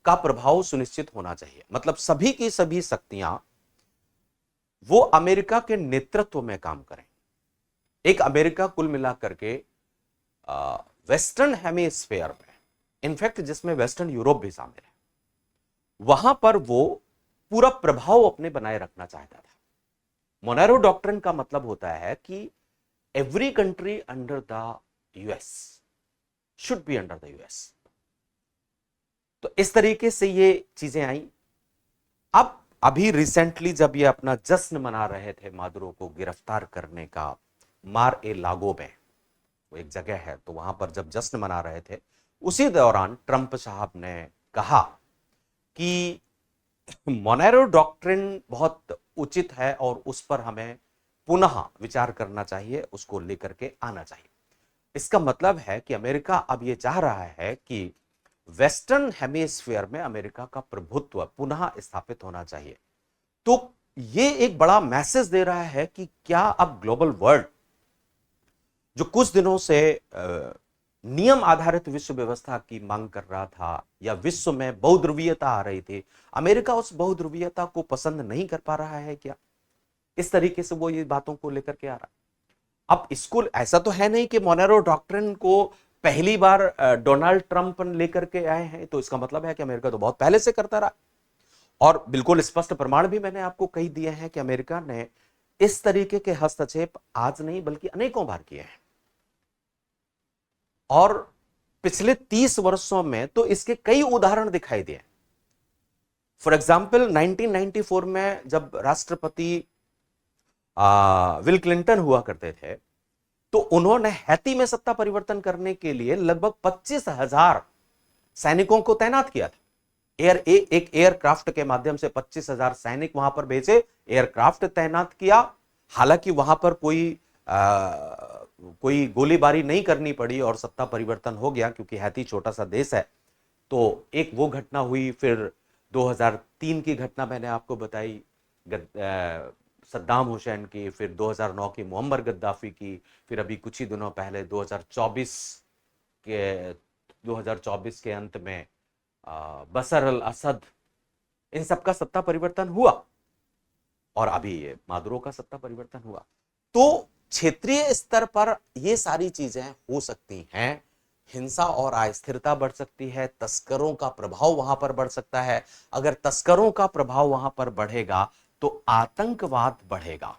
का प्रभाव सुनिश्चित होना चाहिए। मतलब सभी की सभी शक्तियां वो अमेरिका के नेतृत्व में काम करें। एक अमेरिका कुल मिलाकर के वेस्टर्न हेमिस्फीयर में, इनफैक्ट जिसमें वेस्टर्न यूरोप भी शामिल है, वहां पर वो पूरा प्रभाव अपने बनाए रखना चाहता था। मोनेरो डॉक्ट्रिन का मतलब होता है कि every country under the US should be under the US. तो इस तरीके से ये चीजें आई। अब अभी रिसेंटली जब ये अपना जश्न मना रहे थे मादुरो को गिरफ्तार करने का, मार ए लागो में वो एक जगह है, तो वहां पर जब जश्न मना रहे थे उसी दौरान ट्रंप साहब ने कहा कि मोनेरो डॉक्ट्रिन बहुत उचित है और उस पर हमें पुनः विचार करना चाहिए, उसको लेकर के आना चाहिए। इसका मतलब है कि अमेरिका अब ये चाह रहा है कि वेस्टर्न हेमिस्फीयर में अमेरिका का प्रभुत्व पुनः स्थापित होना चाहिए। तो ये एक बड़ा मैसेज दे रहा है कि क्या अब ग्लोबल वर्ल्ड जो कुछ दिनों से नियम आधारित विश्व व्यवस्था की मांग कर रहा था या विश्व में बहुध्रुवीयता आ रही थी, अमेरिका उस बहुध्रुवीयता को पसंद नहीं कर पा रहा है क्या? इस तरीके से वो ये बातों को लेकर के आ रहा है। अब इसको ऐसा तो है नहीं कि मोनेरो डॉक्ट्रिन को पहली बार डोनाल्ड ट्रंप लेकर के आए हैं, तो इसका मतलब है कि अमेरिका तो बहुत पहले से करता रहा। और बिल्कुल स्पष्ट प्रमाण भी मैंने आपको कही दिए हैं कि अमेरिका ने इस तरीके के हस्तक्षेप आज नहीं बल्कि अनेकों बार किए हैं, और पिछले 30 वर्षों में तो इसके कई उदाहरण दिखाई दिए। फॉर एग्जाम्पल 1994 में जब राष्ट्रपति विल क्लिंटन हुआ करते थे, तो उन्होंने हैती में सत्ता परिवर्तन करने के लिए लगभग 25,000 सैनिकों को तैनात किया था। एक एयरक्राफ्ट के माध्यम से 25,000 सैनिक वहां पर भेजे, एयरक्राफ्ट तैनात किया। हालांकि वहां पर कोई गोलीबारी नहीं करनी पड़ी और सत्ता परिवर्तन हो गया, क्योंकि हैती छोटा सा देश है। तो एक वो घटना हुई, फिर 2003 की घटना मैंने आपको बताई सद्दाम हुसैन की, फिर 2009 की मुअम्मर गद्दाफी की, फिर अभी कुछ ही दिनों पहले 2024 के अंत में बशर अल असद, इन सबका सत्ता परिवर्तन हुआ, और अभी ये मादुरो का सत्ता परिवर्तन हुआ। तो क्षेत्रीय स्तर पर ये सारी चीजें हो सकती हैं। हिंसा और अस्थिरता बढ़ सकती है, तस्करों का प्रभाव वहां पर बढ़ सकता है। अगर तस्करों का प्रभाव वहां पर बढ़ेगा तो आतंकवाद बढ़ेगा,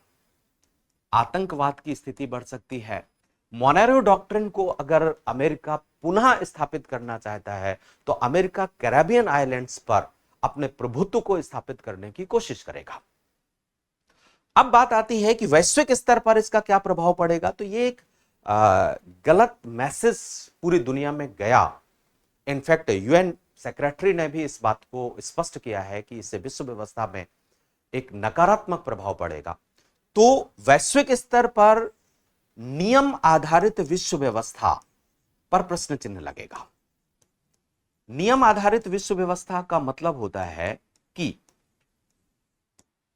आतंकवाद की स्थिति बढ़ सकती है। मोनेरो डॉक्ट्रिन को अगर अमेरिका पुनः स्थापित करना चाहता है तो अमेरिका कैरेबियन आइलैंड्स पर अपने प्रभुत्व को स्थापित करने की कोशिश करेगा। अब बात आती है कि वैश्विक स्तर पर इसका क्या प्रभाव पड़ेगा। तो ये एक गलत मैसेज पूरी दुनिया में गया। इनफैक्ट यूएन सेक्रेटरी ने भी इस बात को स्पष्ट किया है कि इससे विश्व व्यवस्था में एक नकारात्मक प्रभाव पड़ेगा। तो वैश्विक स्तर पर नियम आधारित विश्व व्यवस्था पर प्रश्न चिन्ह लगेगा। नियम आधारित विश्व व्यवस्था का मतलब होता है कि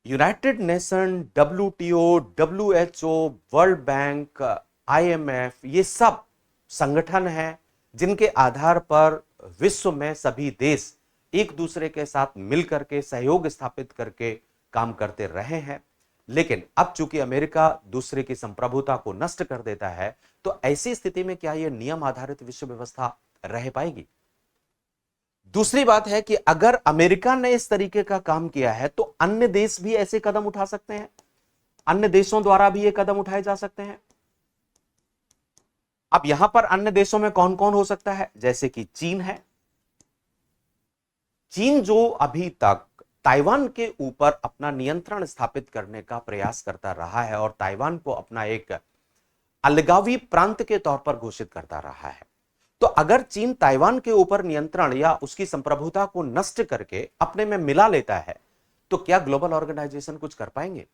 United nation, WTO, WHO, world bank, IMF, ये सब संगठन हैं जिनके आधार पर विश्व में सभी देश एक दूसरे के साथ मिलकर के सहयोग स्थापित करके काम करते रहे हैं। लेकिन अब चूंकि अमेरिका दूसरे की संप्रभुता को नष्ट कर देता है, तो ऐसी स्थिति में क्या यह नियम आधारित विश्व व्यवस्था रह पाएगी? दूसरी बात है कि अगर अमेरिका ने इस तरीके का काम किया है, तो अन्य देश भी ऐसे कदम उठा सकते हैं, अन्य देशों द्वारा भी ये कदम उठाए जा सकते हैं। अब यहां पर अन्य देशों में कौन कौन हो सकता है? जैसे कि चीन है। चीन जो अभी तक ताइवान के ऊपर अपना नियंत्रण स्थापित करने का प्रयास करता रहा है और ताइवान को अपना एक अलगावी प्रांत के तौर पर घोषित करता रहा है, तो अगर चीन ताइवान के ऊपर नियंत्रण या उसकी संप्रभुता को नष्ट करके अपने में मिला लेता है, तो क्या ग्लोबल ऑर्गेनाइजेशन कुछ कर पाएंगे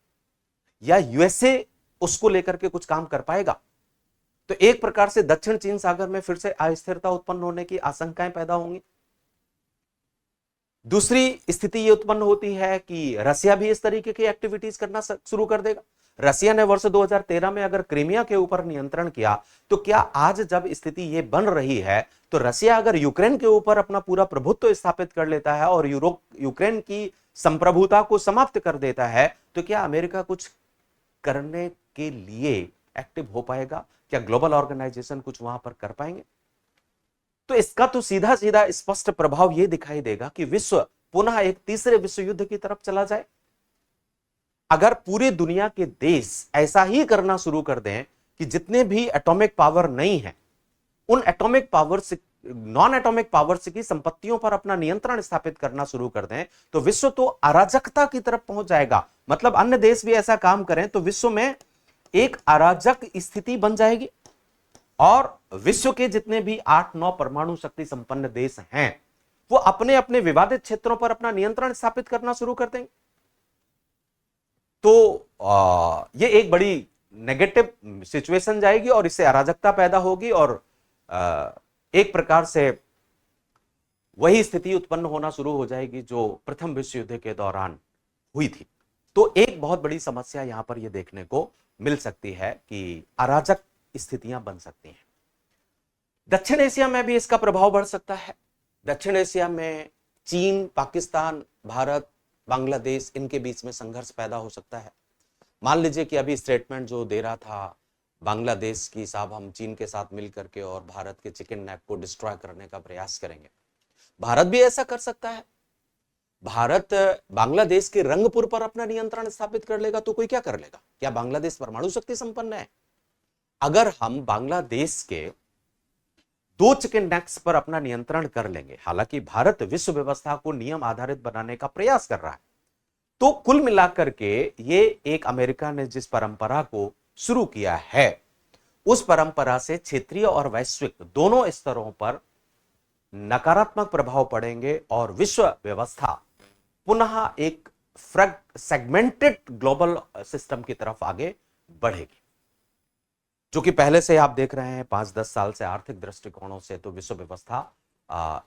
या यूएसए उसको लेकर के कुछ काम कर पाएगा? तो एक प्रकार से दक्षिण चीन सागर में फिर से अस्थिरता उत्पन्न होने की आशंकाएं पैदा होंगी। दूसरी स्थिति यह उत्पन्न होती है कि रसिया भी इस तरीके की एक्टिविटीज करना शुरू कर देगा। रसिया ने वर्ष 2013 में अगर क्रीमिया के ऊपर नियंत्रण किया, तो क्या आज जब स्थिति यह बन रही है, तो रसिया अगर यूक्रेन के ऊपर अपना पूरा प्रभुत्व स्थापित कर लेता है और यूक्रेन की संप्रभुता को समाप्त कर देता है, तो क्या अमेरिका कुछ करने के लिए एक्टिव हो पाएगा? क्या ग्लोबल ऑर्गेनाइजेशन कुछ वहां पर कर पाएंगे? तो इसका तो सीधा सीधा स्पष्ट प्रभाव यह दिखाई देगा कि विश्व पुनः एक तीसरे विश्व युद्ध की तरफ चला जाए। अगर पूरी दुनिया के देश ऐसा ही करना शुरू कर दें कि जितने भी एटॉमिक पावर नहीं है, उन एटॉमिक पावर से नॉन एटॉमिक पावर्स की संपत्तियों पर अपना नियंत्रण स्थापित करना शुरू कर दें, तो विश्व तो अराजकता की तरफ पहुंच जाएगा। मतलब अन्य देश भी ऐसा काम करें तो विश्व में एक अराजक स्थिति बन जाएगी और विश्व के जितने भी 8-9 परमाणु शक्ति संपन्न देश हैं, वो अपने अपने विवादित क्षेत्रों पर अपना नियंत्रण स्थापित करना शुरू कर देंगे। तो ये एक बड़ी नेगेटिव सिचुएशन जाएगी और इससे अराजकता पैदा होगी और एक प्रकार से वही स्थिति उत्पन्न होना शुरू हो जाएगी जो प्रथम विश्व युद्ध के दौरान हुई थी। तो एक बहुत बड़ी समस्या यहां पर यह देखने को मिल सकती है कि अराजक स्थितियां बन सकती हैं। दक्षिण एशिया में भी इसका प्रभाव बढ़ सकता है। दक्षिण एशिया में चीन, पाकिस्तान, भारत, बांग्लादेश, इनके बीच में संघर्ष पैदा हो सकता है। मान लीजिए कि अभी स्टेटमेंट जो दे रहा था बांग्लादेश की, साहब हम चीन के साथ मिल करके और भारत के चिकन नेक को डिस्ट्रॉय करने का प्रयास करेंगे। भारत भी ऐसा कर सकता है। भारत बांग्लादेश के रंगपुर पर अपना नियंत्रण स्थापित कर लेगा तो कोई क्या कर लेगा? क्या बांग्लादेश परमाणु शक्ति संपन्न है? अगर हम बांग्लादेश के 2 चिकन नेक्स पर अपना नियंत्रण कर लेंगे, हालांकि भारत विश्व व्यवस्था को नियम आधारित बनाने का प्रयास कर रहा है, तो कुल मिलाकर के ये एक अमेरिका ने जिस परंपरा को शुरू किया है, उस परंपरा से क्षेत्रीय और वैश्विक दोनों स्तरों पर नकारात्मक प्रभाव पड़ेंगे और विश्व व्यवस्था पुनः एक सेगमेंटेड ग्लोबल सिस्टम की तरफ आगे बढ़ेगी। जो कि पहले से आप देख रहे हैं 5-10 साल से आर्थिक दृष्टिकोणों से तो विश्व व्यवस्था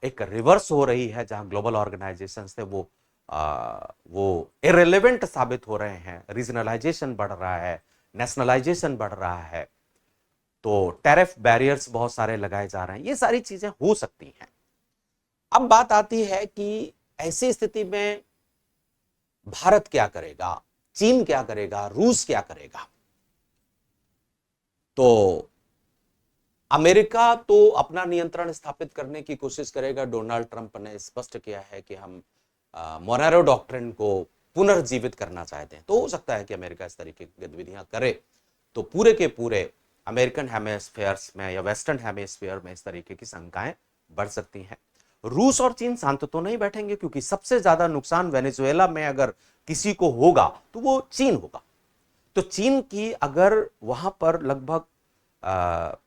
एक रिवर्स हो रही है, जहां ग्लोबल ऑर्गेनाइजेशंस थे वो इररिलेवेंट साबित हो रहे हैं। रीजनलाइजेशन बढ़ रहा है, नेशनलाइजेशन बढ़ रहा है, तो टैरिफ बैरियर्स बहुत सारे लगाए जा रहे हैं। ये सारी चीजें हो सकती हैं। अब बात आती है कि ऐसी स्थिति में भारत क्या करेगा, चीन क्या करेगा, रूस क्या करेगा? तो अमेरिका तो अपना नियंत्रण स्थापित करने की कोशिश करेगा। डोनाल्ड ट्रंप ने स्पष्ट किया है कि हम मोनेरो डॉक्ट्रिन को पुनर्जीवित करना चाहते हैं। तो हो सकता है कि अमेरिका इस तरीके की गतिविधियां करे तो पूरे के पूरे अमेरिकन हेमिस्फीयर्स में या वेस्टर्न हेमिस्फीयर में इस तरीके की शंकाएं बढ़ सकती हैं। रूस और चीन शांत तो नहीं बैठेंगे, क्योंकि सबसे ज्यादा नुकसान वेनेजुएला में अगर किसी को होगा तो वो चीन होगा। तो चीन की अगर वहां पर लगभग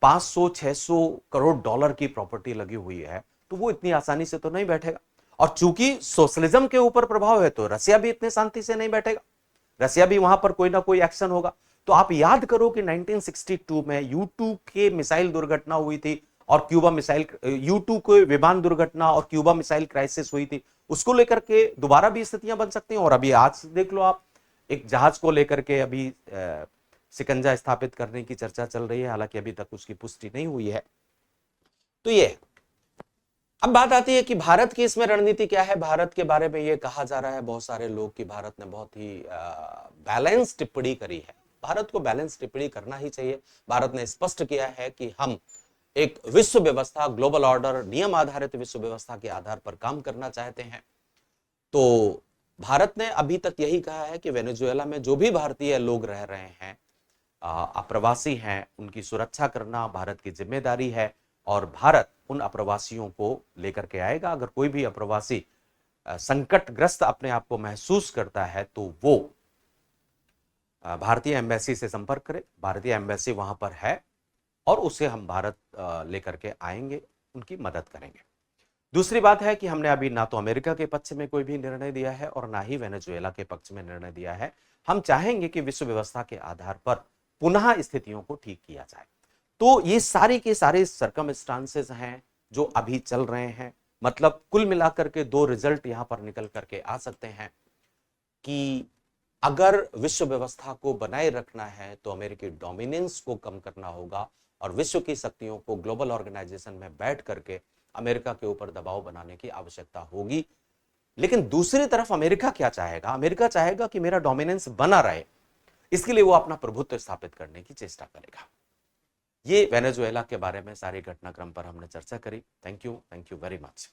500-600 करोड़ डॉलर की प्रॉपर्टी लगी हुई है, तो वो इतनी आसानी से तो नहीं बैठेगा। और चूंकि सोशलिज्म के ऊपर प्रभाव है, तो रसिया भी इतने शांति से नहीं बैठेगा। रसिया भी वहां पर कोई ना कोई एक्शन होगा। तो आप याद करो कि 1962 में U2 के मिसाइल दुर्घटना हुई थी और क्यूबा मिसाइल U2 को विमान दुर्घटना और क्यूबा मिसाइल क्राइसिस हुई थी। उसको लेकर के दोबारा भी स्थितियां बन सकती हैं। और अभी आज देख लो आप, एक जहाज को लेकर के अभी शिकंजा स्थापित करने की चर्चा चल रही है, हालांकि अभी तक उसकी पुष्टि नहीं हुई है। तो ये है। अब बात आती है कि भारत की इसमें रणनीति क्या है। भारत के बारे में ये कहा जा रहा है बहुत सारे लोग कि भारत ने बहुत ही बैलेंस टिप्पणी करी है। भारत को बैलेंस टिप्पणी करना ही चाहिए। भारत ने स्पष्ट किया है कि हम एक विश्व व्यवस्था, ग्लोबल ऑर्डर, नियम आधारित विश्व व्यवस्था के आधार पर काम करना चाहते हैं। तो भारत ने अभी तक यही कहा है कि वेनेजुएला में जो भी भारतीय लोग रह रहे हैं, अप्रवासी हैं, उनकी सुरक्षा करना भारत की जिम्मेदारी है और भारत उन अप्रवासियों को लेकर के आएगा। अगर कोई भी अप्रवासी संकटग्रस्त अपने आप को महसूस करता है तो वो भारतीय एम्बेसी से संपर्क करे। भारतीय एम्बेसी वहां पर है और उसे हम भारत लेकर के आएंगे, उनकी मदद करेंगे। दूसरी बात है कि हमने अभी ना तो अमेरिका के पक्ष में कोई भी निर्णय दिया है और ना ही वेनेजुएला के पक्ष में निर्णय दिया है। हम चाहेंगे कि विश्व व्यवस्था के आधार पर पुनः स्थितियों को ठीक किया जाए। तो ये सारी के सारे सर्कमस्टांसेस हैं जो अभी चल रहे हैं। मतलब कुल मिलाकर के दो रिजल्ट यहां पर निकल करके आ सकते हैं कि अगर विश्व व्यवस्था को बनाए रखना है तो अमेरिकी डोमिनेंस को कम करना होगा और विश्व की शक्तियों को ग्लोबल ऑर्गेनाइजेशन में बैठ करके अमेरिका के ऊपर दबाव बनाने की आवश्यकता होगी। लेकिन दूसरी तरफ अमेरिका क्या चाहेगा? अमेरिका चाहेगा कि मेरा डोमिनेंस बना रहे, इसके लिए वो अपना प्रभुत्व स्थापित करने की चेष्टा करेगा। ये वेनेजुएला के बारे में सारे घटनाक्रम पर हमने चर्चा करी। Thank you very much.